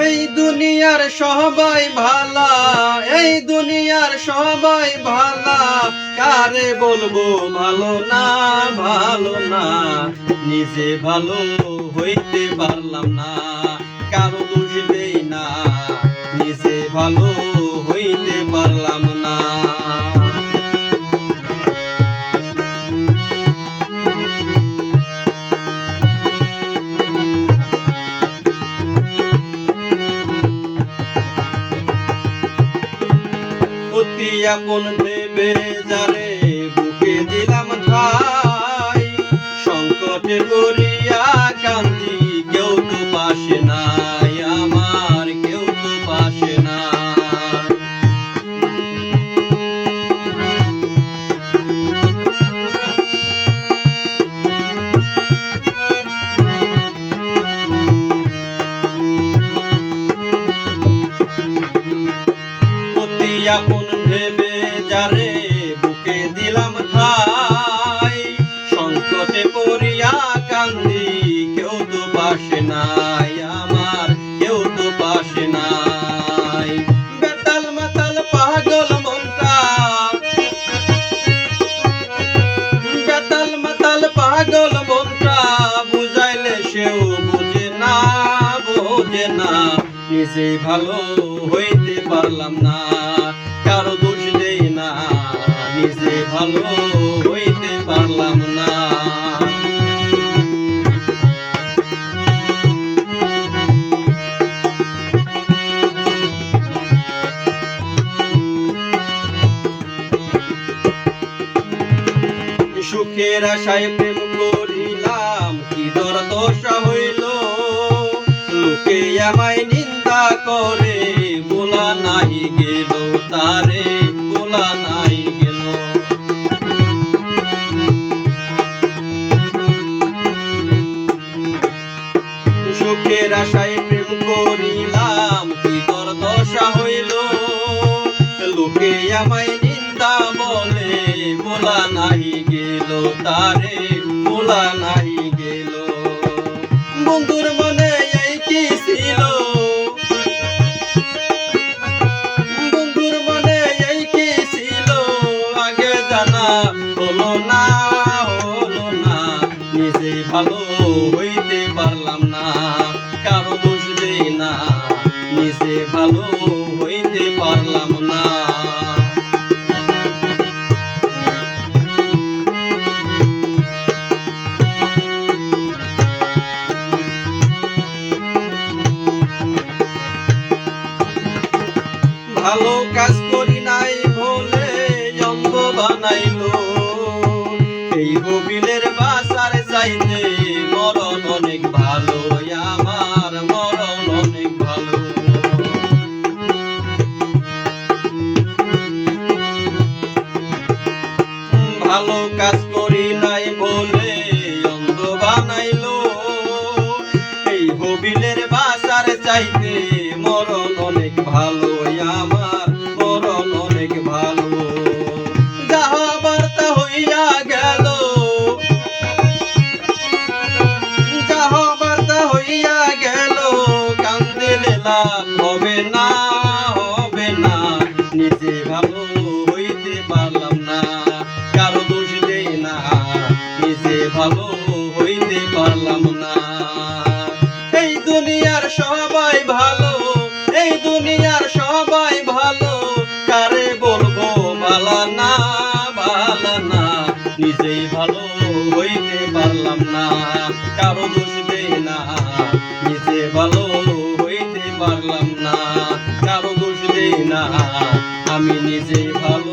এই দুনিয়ার সবাই ভালা, এই দুনিয়ার সবাই ভালা, কারে বলবো ভালো না, ভালো না। নিজে ভালো হইতে পারলাম না, কারো দোষ দেই না, নিজে ভালো হইতে পারলাম না। অতি আপন ভেবে যারে বুকে দিলাম ঠাই, সংকটে পড়িয়া কান্দি, কেউ তো পাশে নাই আমার, কেউ তো পাশে নাই। অতি আপন ভেবে যারে বুকে দিলাম ঠাই, সংকটে পড়িয়া কান্দি, কেউ তো পাশে নাই আমার, কেউ তো পাশে নাই। বেতাল মাতাল পাগল মনটা, বেতাল মাতাল পাগল মনটা, বুঝাইলে সেও বোঝে না, বোঝে না। নিজে ভালো হইতে পারলাম না, কারো দোষ দেই না, নিজে ভালো হইতে পারলাম না। সুখের আশায় প্রেম করিলাম, কি দশা হইল, লোকে আমায় নিন্দা করে, বলা নাই গেল তারে, বলা নাই গেল। সুখের আশায় প্রেম করিলাম, কি দশা হইল, লোকে আমায় নিন্দা বলে, বলা নাই গেল তারে, বলা নাই গেল। বন্ধুর মনে এই কি ছিল, বন্ধুর মনে এই কি ছিল, আগে জানা হলো না, হলো না। নিজে ভালো হইতে পারলাম না, কারো দোষ দেই না, নিজে ভালো হইতে পারলাম না। ভালো কাজ করি নাই বলে অন্ধ বানাইলো, এই হবিলের বাসার চাইতে মরণ অনেক ভালো, আমার মরণ অনেক ভালো। ভালো কাজ করি নাই বলে অন্ধ বানাইলো, এই হবিলের বাসার চাইতে মরণ অনেক ভালো, আমার মরণ অনেক ভালো। যাহা বার্তা হইয়া গেল, যাহা বার্তা হইয়া গেল, কান্দিলে লাভ হবে না, হবে না। নিজে ভালো হইতে পারলাম না, কারো দোষ দেই না, নিজে ভালো হইতে পারলাম না। এই দুনিয়ার সবাই ভালো, এই দুনিয়ার সবাই ভালো, কারে বলবো বালা না, বালা না। নিজেই ভালো হইতে পারলাম না, কারো দোষ দেই না, নিজে ভালো হইতে পারলাম না, কারো দোষ দেই না, আমি নিজেই ভালো